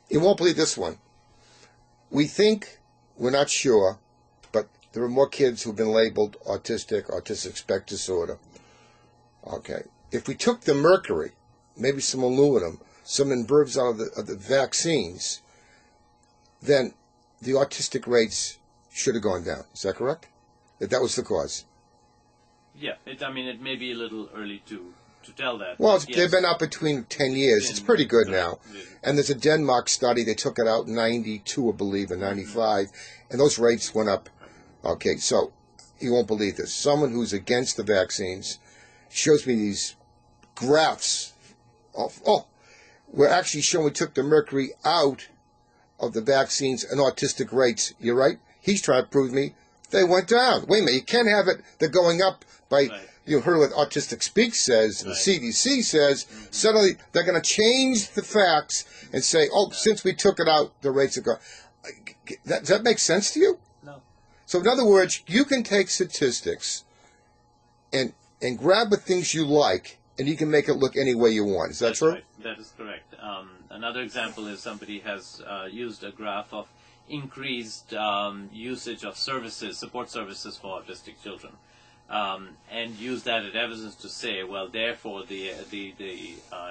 You won't believe this one. We think, we're not sure, but there are more kids who've been labeled autistic, autistic spectrum disorder. Okay. If we took the mercury, maybe some aluminum, some inverts out of the vaccines, then the autistic rates should have gone down. Is that correct? That was the cause. Yeah. I mean, it may be a little early to tell that. Well, yes. they've been up between 10 years. It's pretty good now. And there's a Denmark study. They took it out in 92, I believe, and 95, and those rates went up. Okay, so you won't believe this. Someone who's against the vaccines shows me these graphs of, we're actually showing we took the mercury out of the vaccines and autistic rates. You're right. He's trying to prove to me they went down. Wait a minute. You can't have it. They're going up by, you heard what Autistic Speak says, and the CDC says, suddenly they're going to change the facts and say, since we took it out, the rates are going. Does that make sense to you? No. So in other words, you can take statistics and grab the things you like, and you can make it look any way you want. Is that true? Right. That is correct. Another example is somebody has used a graph of increased usage of services, support services for autistic children, and use that as evidence to say, well, therefore the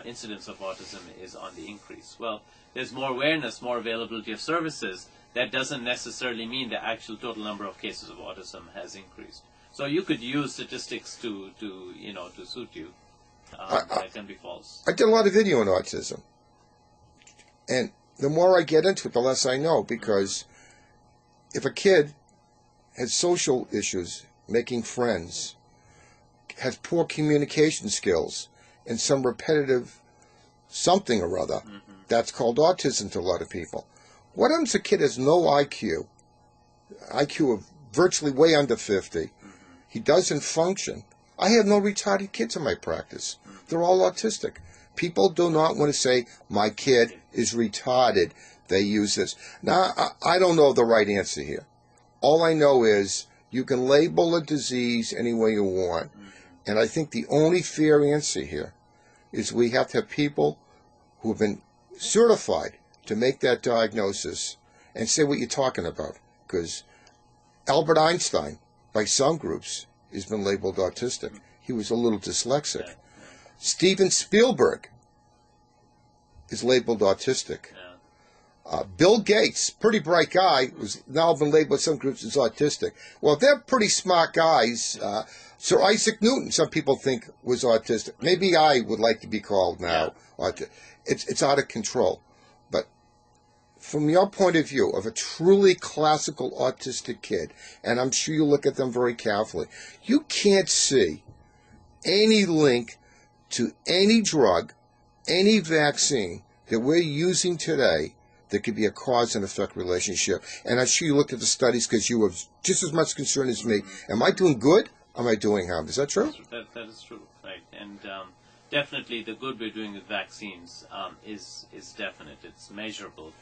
incidence of autism is on the increase. Well, there's more awareness, more availability of services. That doesn't necessarily mean the actual total number of cases of autism has increased. So you could use statistics to suit you. That can be false. I did a lot of video on autism, and the more I get into it, the less I know, because if a kid has social issues, making friends, has poor communication skills, and some repetitive something or other, that's called autism to a lot of people. What happens if a kid has no IQ of virtually way under 50, he doesn't function? I have no retarded kids in my practice. They're all autistic. People do not want to say, my kid is retarded. They use this. Now, I don't know the right answer here. All I know is you can label a disease any way you want. And I think the only fair answer here is we have to have people who have been certified to make that diagnosis and say what you're talking about. Because Albert Einstein, by some groups, has been labeled autistic. He was a little dyslexic. Steven Spielberg is labeled autistic. Bill Gates, pretty bright guy, was now been labeled by some groups as autistic. Well, they're pretty smart guys. Sir Isaac Newton, some people think, was autistic. Maybe I would like to be called now. It's out of control. But from your point of view of a truly classical autistic kid, and I'm sure you look at them very carefully, you can't see any link to any drug, any vaccine that we're using today that could be a cause and effect relationship. And I'm sure you looked at the studies because you were just as much concerned as me. Am I doing good? Am I doing harm? Is that true? That is true, right. And definitely the good we're doing with vaccines is definite. It's measurable.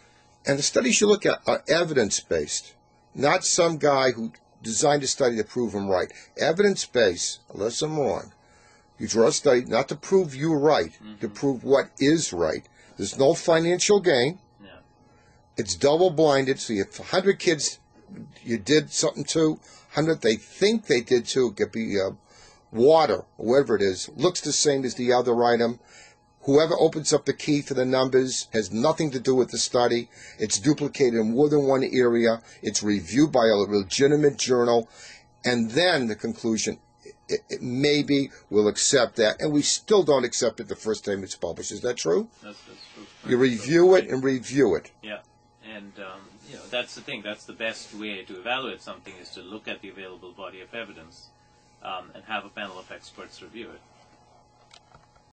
And the studies you look at are evidence-based, not some guy who designed a study to prove him right. Evidence-based, unless I'm wrong. You draw a study not to prove you're right, to prove what is right. There's no financial gain. Yeah. It's double-blinded, so you have 100 kids you did something to, 100 they think they did to. It could be water, or whatever it is. Looks the same as the other item. Whoever opens up the key for the numbers has nothing to do with the study. It's duplicated in more than one area. It's reviewed by a legitimate journal. And then the conclusion, maybe we'll accept that, and we still don't accept it the first time it's published. Is that true? That's true. You review it and review it. Yeah, and that's the thing. That's the best way to evaluate something, is to look at the available body of evidence and have a panel of experts review it.